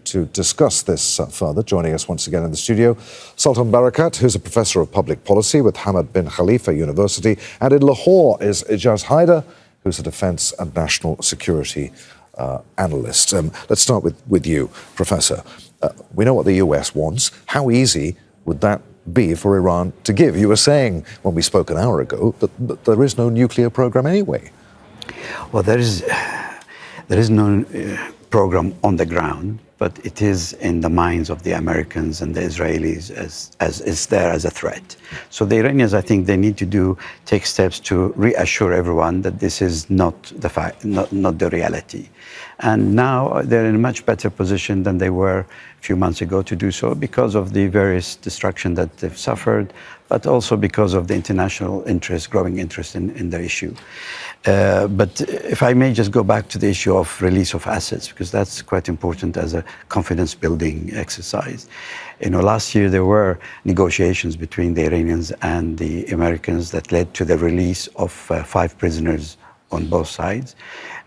To discuss this further, joining us once again in the studio, Sultan Barakat, who's a professor of public policy with Hamad bin Khalifa University, and in Lahore is Ejaz Haider, who's a defence and national security analyst. Let's start with you, Professor. We know what the US wants. How easy would that be for Iran to give? You were saying when we spoke an hour ago that there is no nuclear program anyway. Well, there is no program on the ground, but it is in the minds of the Americans and the Israelis as is there as a threat. So the Iranians, I think, they need to take steps to reassure everyone that this is not the fact, not the reality. And now they're in a much better position than they were a few months ago to do so because of the various destruction that they've suffered, but also because of the international interest, growing interest in the issue. But if I may just go back to the issue of release of assets, because that's quite important as a confidence-building exercise. Last year there were negotiations between the Iranians and the Americans that led to the release of 5 prisoners on both sides.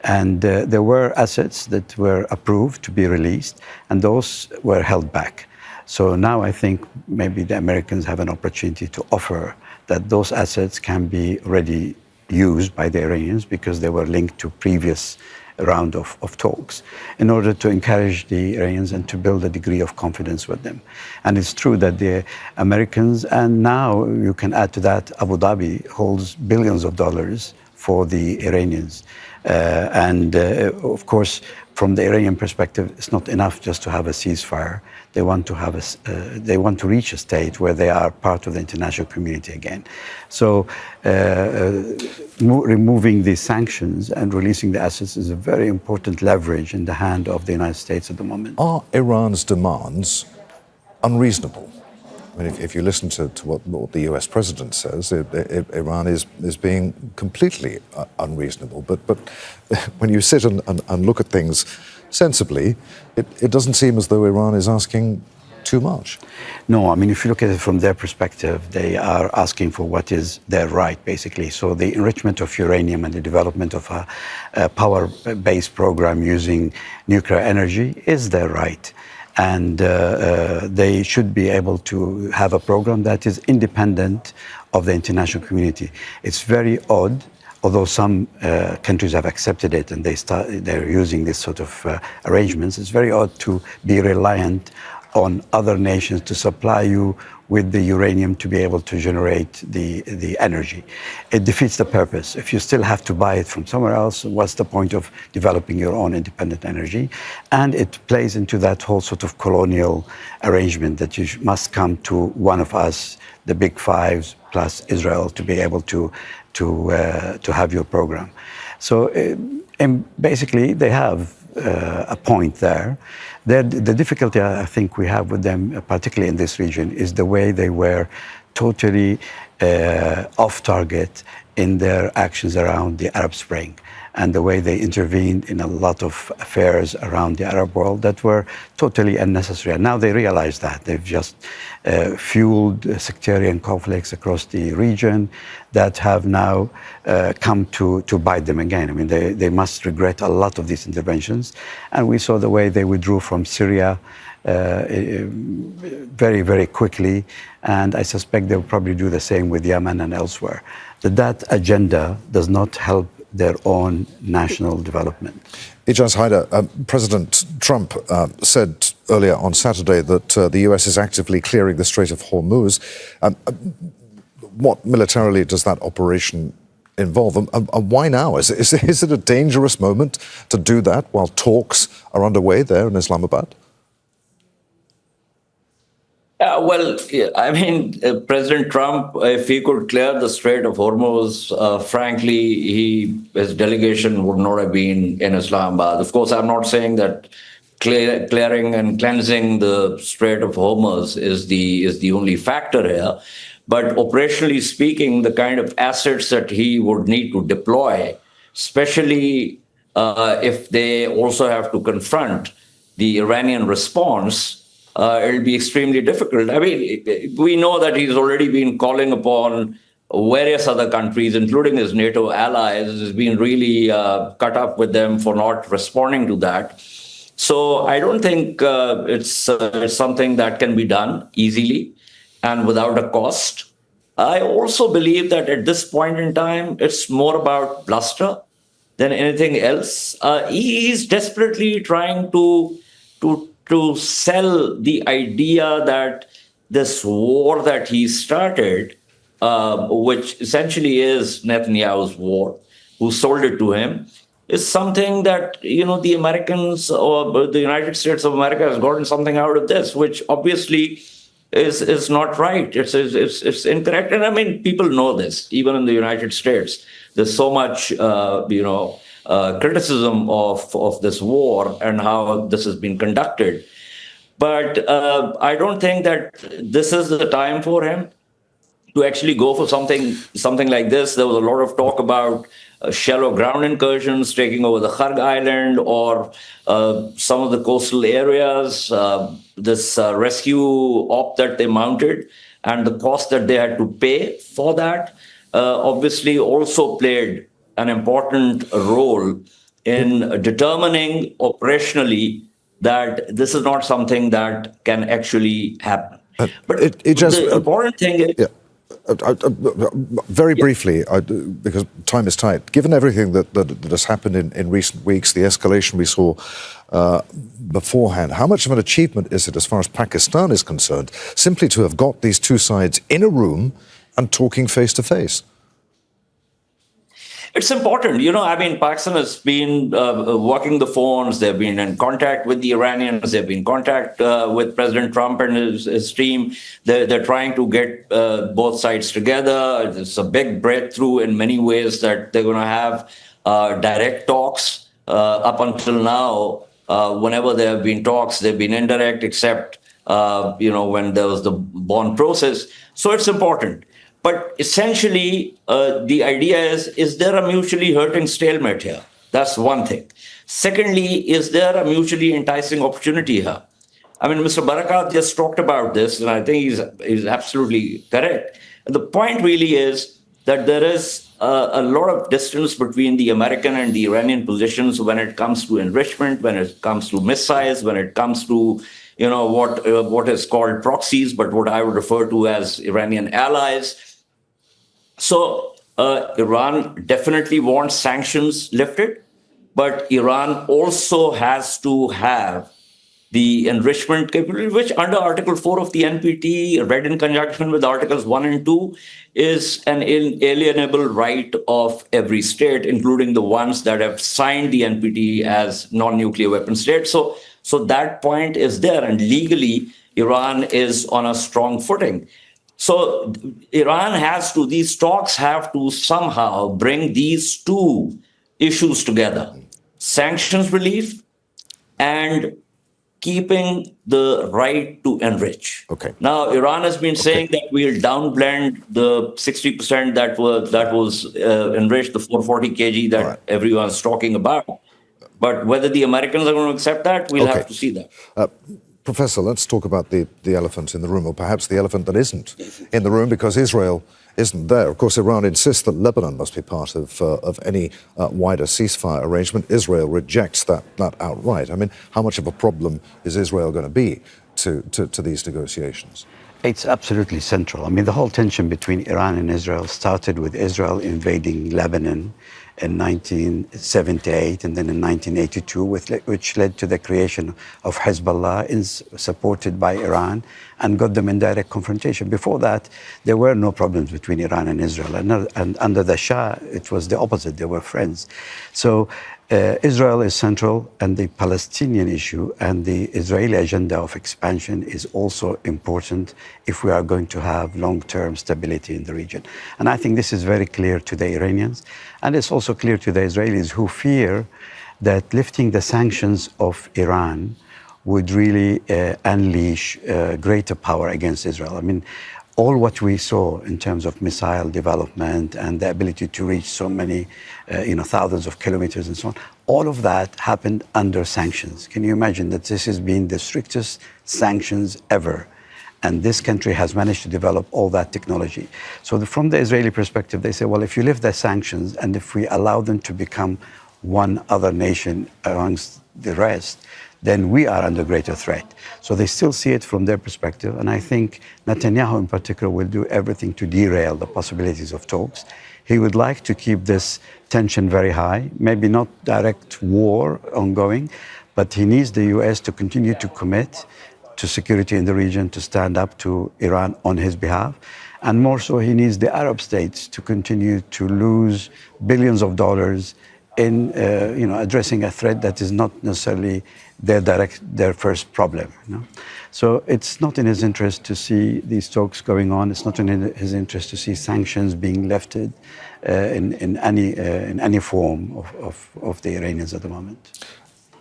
And there were assets that were approved to be released, and those were held back. So now I think maybe the Americans have an opportunity to offer that those assets can be already used by the Iranians because they were linked to previous round of talks in order to encourage the Iranians and to build a degree of confidence with them. And it's true that the Americans, and now you can add to that, Abu Dhabi holds billions of dollars for the Iranians. Of course, from the Iranian perspective, it's not enough just to have a ceasefire. They want to have they want to reach a state where they are part of the international community again. So, removing the sanctions and releasing the assets is a very important leverage in the hand of the United States at the moment. Are Iran's demands unreasonable? I mean, if you listen to what the US president says, Iran is being completely unreasonable. But when you sit and look at things sensibly, it doesn't seem as though Iran is asking too much. No, I mean, if you look at it from their perspective, they are asking for what is their right, basically. So the enrichment of uranium and the development of a power-based program using nuclear energy is their right. And they should be able to have a program that is independent of the international community. It's very odd, although some countries have accepted it and they're using this sort of arrangements. It's very odd to be reliant on other nations to supply you with the uranium to be able to generate the energy. It defeats the purpose. If you still have to buy it from somewhere else, what's the point of developing your own independent energy? And it plays into that whole sort of colonial arrangement that you must come to one of us, the big fives plus Israel, to be able to have your program. So basically they have a point there. The difficulty I think we have with them, particularly in this region, is the way they were totally off target in their actions around the Arab Spring and the way they intervened in a lot of affairs around the Arab world that were totally unnecessary. And now they realize that. They've just fueled sectarian conflicts across the region that have now come to bite them again. I mean, they must regret a lot of these interventions. And we saw the way they withdrew from Syria very, very quickly. And I suspect they'll probably do the same with Yemen and elsewhere. That agenda does not help their own national development. Ejaz Haider, President Trump said earlier on Saturday that the US is actively clearing the Strait of Hormuz. What militarily does that operation involve, and why now? Is it a dangerous moment to do that while talks are underway there in Islamabad? Well, I mean, President Trump, if he could clear the Strait of Hormuz, frankly, his delegation would not have been in Islamabad. Of course, I'm not saying that clearing and cleansing the Strait of Hormuz is the only factor here. But operationally speaking, the kind of assets that he would need to deploy, especially if they also have to confront the Iranian response, it'll be extremely difficult. I mean, we know that he's already been calling upon various other countries, including his NATO allies, has been really cut up with them for not responding to that. So I don't think it's something that can be done easily and without a cost. I also believe that at this point in time, it's more about bluster than anything else. He is desperately trying to sell the idea that this war that he started, which essentially is Netanyahu's war, who sold it to him, is something that the Americans or the United States of America has gotten something out of this, which obviously is not right. It's incorrect, and I mean people know this even in the United States. There's so much criticism of this war and how this has been conducted. But I don't think that this is the time for him to actually go for something like this. There was a lot of talk about shallow ground incursions taking over the Kharg Island or some of the coastal areas, this rescue op that they mounted, and the cost that they had to pay for that obviously also played an important role in determining operationally that this is not something that can actually happen. But the important thing is... Yeah. Very briefly, because time is tight, given everything that has happened in recent weeks, the escalation we saw beforehand, how much of an achievement is it as far as Pakistan is concerned, simply to have got these two sides in a room and talking face to face? It's important. I mean, Pakistan has been working the phones. They've been in contact with the Iranians. They've been in contact with President Trump and his team. They're trying to get both sides together. It's a big breakthrough in many ways that they're going to have direct talks. Up until now, whenever there have been talks, they've been indirect, except, when there was the Bonn process. So it's important. But essentially, the idea is there a mutually hurting stalemate here? That's one thing. Secondly, is there a mutually enticing opportunity here? I mean, Mr. Barakat just talked about this, and I think he's absolutely correct. And the point really is that there is a lot of distance between the American and the Iranian positions when it comes to enrichment, when it comes to missiles, when it comes to what is called proxies, but what I would refer to as Iranian allies. So Iran definitely wants sanctions lifted, but Iran also has to have the enrichment capability, which under Article 4 of the NPT, read in conjunction with Articles 1 and 2, is an inalienable right of every state, including the ones that have signed the NPT as non-nuclear weapon states. So that point is there, and legally, Iran is on a strong footing. So these talks have to somehow bring these two issues together: sanctions relief and keeping the right to enrich. Okay. Now, Iran has been saying that we'll downblend the 60% that was enriched, the 440 kg that everyone's talking about. But whether the Americans are going to accept that, we'll have to see that. Professor, let's talk about the elephant in the room, or perhaps the elephant that isn't in the room, because Israel isn't there. Of course, Iran insists that Lebanon must be part of any wider ceasefire arrangement. Israel rejects that outright. I mean, how much of a problem is Israel going to be to these negotiations? It's absolutely central. I mean, the whole tension between Iran and Israel started with Israel invading Lebanon in 1978 and then in 1982, which led to the creation of Hezbollah, supported by Iran, and got them in direct confrontation. Before that, there were no problems between Iran and Israel. And under the Shah, it was the opposite. They were friends. So Israel is central, and the Palestinian issue and the Israeli agenda of expansion is also important if we are going to have long-term stability in the region. And I think this is very clear to the Iranians, and it's also clear to the Israelis, who fear that lifting the sanctions of Iran would really unleash greater power against Israel. I mean, all what we saw in terms of missile development and the ability to reach so many, thousands of kilometers and so on, all of that happened under sanctions. Can you imagine that this has been the strictest sanctions ever? And this country has managed to develop all that technology. So from the Israeli perspective, they say, well, if you lift the sanctions and if we allow them to become one other nation amongst the rest, then we are under greater threat. So they still see it from their perspective. And I think Netanyahu in particular will do everything to derail the possibilities of talks. He would like to keep this tension very high, maybe not direct war ongoing, but he needs the US to continue to commit to security in the region, to stand up to Iran on his behalf. And more so, he needs the Arab states to continue to lose billions of dollars in addressing a threat that is not necessarily their first problem. So it's not in his interest to see these talks going on. It's not in his interest to see sanctions being lifted in any form of the Iranians at the moment.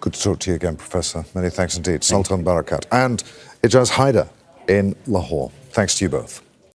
Good to talk to you again, Professor. Many thanks indeed. Sultan Barakat and Ejaz Haider in Lahore. Thanks to you both.